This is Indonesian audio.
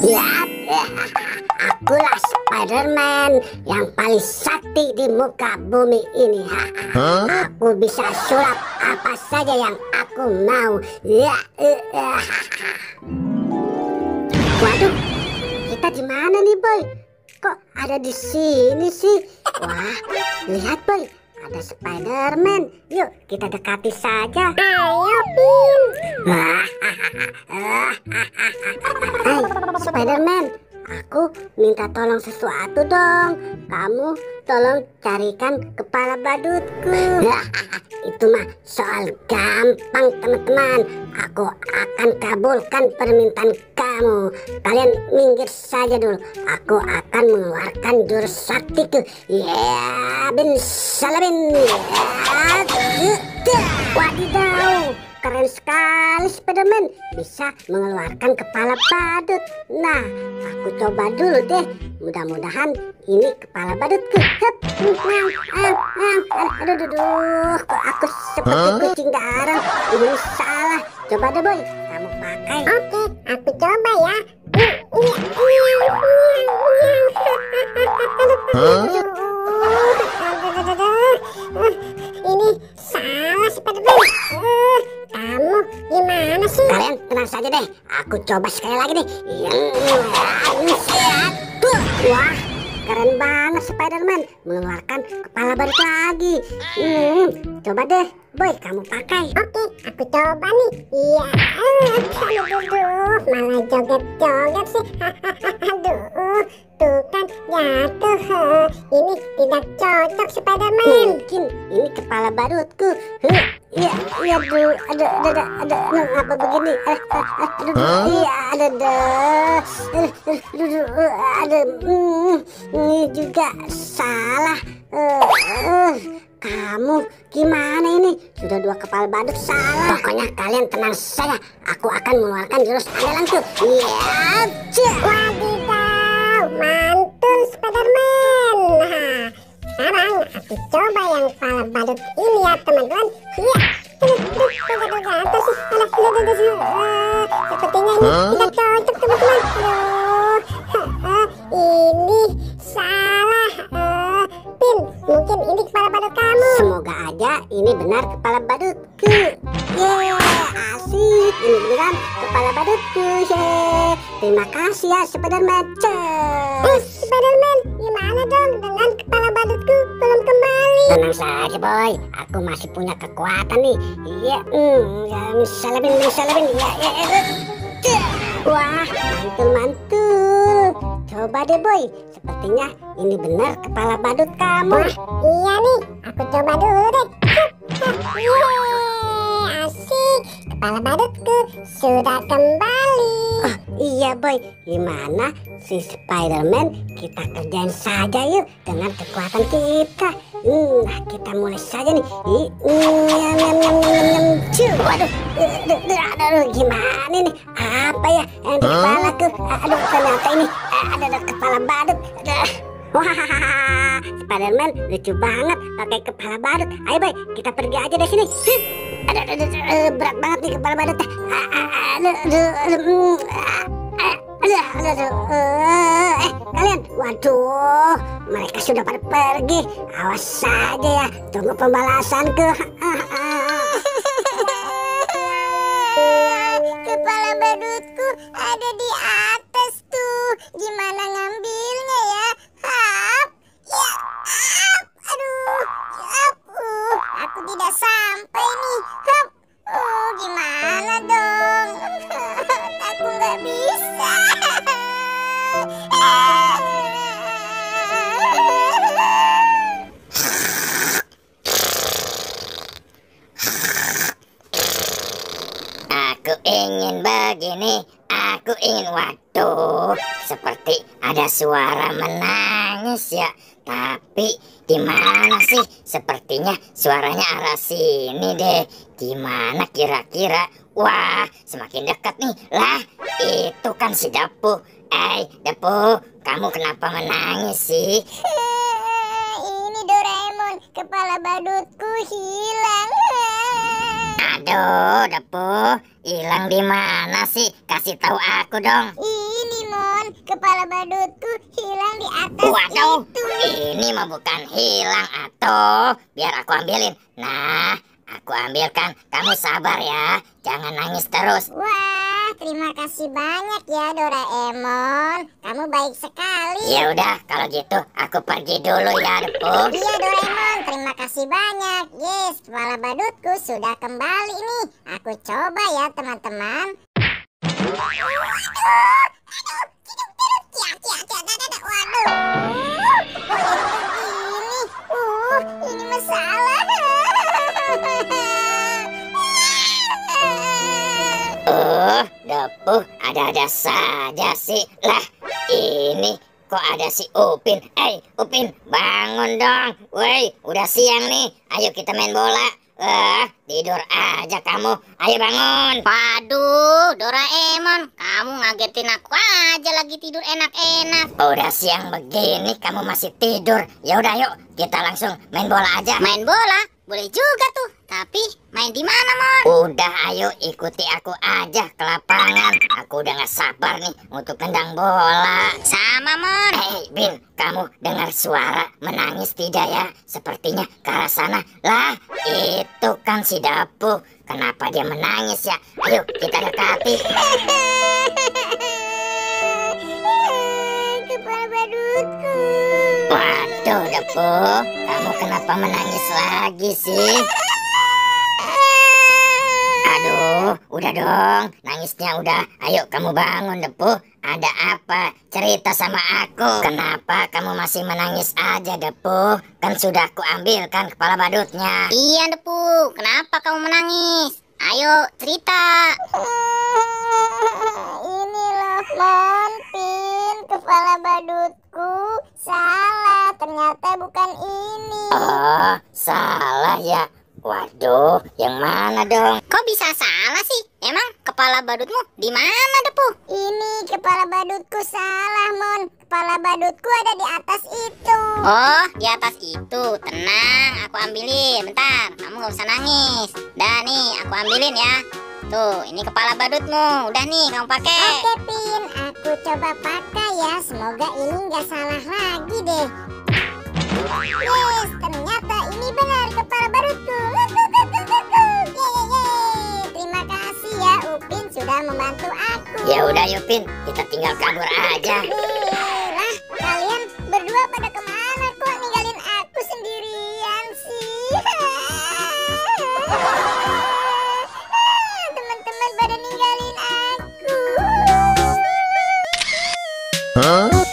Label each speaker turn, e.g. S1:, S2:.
S1: Ya, akulah Spiderman yang paling sakti di muka bumi ini. Aku bisa sulap apa saja yang aku mau. Ya, waduh, kita di mana nih, Boy? Kok ada di sini sih? Wah, lihat, Boy, ada Spiderman. Yuk, kita dekati saja. Ayo, Pin. Hai, Spiderman, aku minta tolong sesuatu dong. Kamu tolong carikan kepala badutku. Itu mah soal gampang, teman-teman. Aku akan kabulkan permintaan kamu. Kalian minggir saja dulu. Aku akan mengeluarkan jurus saktiku. Ya, bin salabin. Wadidaw, keren sekali Spiderman, bisa mengeluarkan kepala badut. Nah, aku coba dulu deh. Mudah-mudahan ini kepala badutku. Aduh, kok aku seperti kucing garang. Ini salah. Coba deh, Boy, kamu pakai. Oke, aku coba ya. Ini salah Spiderman. Kamu gimana sih? Kalian tenang saja deh. Aku coba sekali lagi nih. Wah, keren banget Spiderman mengeluarkan kepala badut lagi. Coba deh, Boy, kamu pakai. Oke, aku coba nih. Iya, aduh, malah joget-joget sih. Aduh, tuh kan jatuh. Ini tidak cocok Spiderman. Mungkin ini kepala badutku. Iya, ada, apa begini? Ini juga salah. Kamu gimana ini? Sudah dua kepala badut salah. Pokoknya kalian tenang saja. Aku akan mengeluarkan jurus andalanku. Wadidaw, mantul Spiderman. Sekarang aku coba yang kepala badut ini ya teman-teman. Iya. Sepertinya ini tidak cocok teman-teman. Ini salah. Pin, mungkin ini kepala badut kamu. Semoga aja ini benar kepala badutku. Asik, ini beneran kepala badutku. Terima kasih ya Spiderman. Spiderman, gimana dong dengan kepala badutku belum kembali? Tenang saja Boy, aku masih punya kekuatan nih. Iya, salabin. Wah, mantul. Coba deh Boy, sepertinya ini benar kepala badut kamu. Iya nih, aku coba dulu deh. Asik, kepala badutku sudah kembali. Oh iya Boy, gimana si Spiderman kita kerjain saja yuk dengan kekuatan kita. Kita mulai saja nih. Waduh, gimana nih? Apa ya yang di kepalaku? Aduh, ternyata ini ada kepala badut. Wah, Spiderman lucu banget pakai kepala badut. Ayo Boy, kita pergi aja dari sini. Berat banget nih kepala badut. Kalian, waduh, mereka sudah pada pergi. Awas saja ya, tunggu pembalasanku. Kepala badutku ada di atas tuh. Gimana ngambilnya ya? Aku tidak sampai nih. Gimana dong? Aku nggak bisa. Aku ingin begini. Aku ingin. Waduh, seperti ada suara menangis ya. Tapi di mana sih? Sepertinya suaranya arah sini deh. Di mana kira-kira? Wah, semakin dekat nih. Lah, itu kan si Depu. Depu, kamu kenapa menangis sih? Ini Doraemon, kepala badutku hilang. Aduh, Depu, hilang di mana sih? Kasih tahu aku dong. Ini Mo,
S2: kepala badutku hilang di atas
S1: Waduh,
S2: itu.
S1: ini mah bukan hilang atau biar aku ambilin. Nah, aku ambilkan. Kamu sabar ya, jangan nangis terus.
S2: Wah, terima kasih banyak ya Doraemon. Kamu baik sekali.
S1: Ya udah, kalau gitu aku pergi dulu ya, Depu.
S2: Iya Doraemon, terima kasih banyak. Yes, kepala badutku sudah kembali nih. Aku coba ya teman-teman. Waduh, ini masalah.
S1: Depu, ada-ada saja sih. Lah, ini kok ada si Upin. Upin, bangun dong. Woi, udah siang nih. Ayo kita main bola. Tidur aja kamu. Ayo bangun.
S3: Waduh, Doraemon, kamu ngagetin aku aja lagi tidur enak-enak.
S1: Udah siang begini kamu masih tidur. Ya udah yuk, kita langsung main bola aja.
S3: Main bola? Boleh juga tuh. Tapi main di mana, Mon?
S1: Udah ayo ikuti aku aja ke lapangan. Aku udah gak sabar nih untuk tendang bola.
S3: Sama, Mon.
S1: Bin, kamu dengar suara menangis tidak ya? Sepertinya ke arah sana. Lah, itu kan si Depu. Kenapa dia menangis ya? Ayo kita dekati.
S2: Kepala badutku.
S1: Waduh, Depu, kamu kenapa menangis lagi sih? Aduh, udah dong, nangisnya udah. Ayo kamu bangun, Depu. Ada apa? Cerita sama aku. Kenapa kamu masih menangis aja, Depu? Kan sudah aku ambilkan kepala badutnya.
S3: Iya, Depu. Kenapa kamu menangis? Ayo, cerita.
S2: Ini loh, Monpin, kepala badutku. Salah, ternyata bukan ini.
S1: Oh, salah ya. Waduh, yang mana dong?
S3: Kok bisa salah sih? Emang kepala badutmu di mana, Depu?
S2: Ini kepala badutku salah, Mon. Kepala badutku ada di atas itu.
S3: Oh, di atas itu. Tenang, aku ambilin. Bentar, kamu gak usah nangis. Dah nih, aku ambilin ya. Tuh, ini kepala badutmu. Udah nih, kamu pakai.
S2: Oke, Pin. Aku coba pakai ya. Semoga ini nggak salah lagi deh. Yes, ternyata ini benar kepala badutku. Yeay. Terima kasih ya, Upin sudah membantu aku.
S1: Ya udah Yupin, kita tinggal kabur aja.
S2: Lah, kalian berdua pada kemana kok ninggalin aku sendirian sih? Teman-teman pada ninggalin aku.
S4: Huh?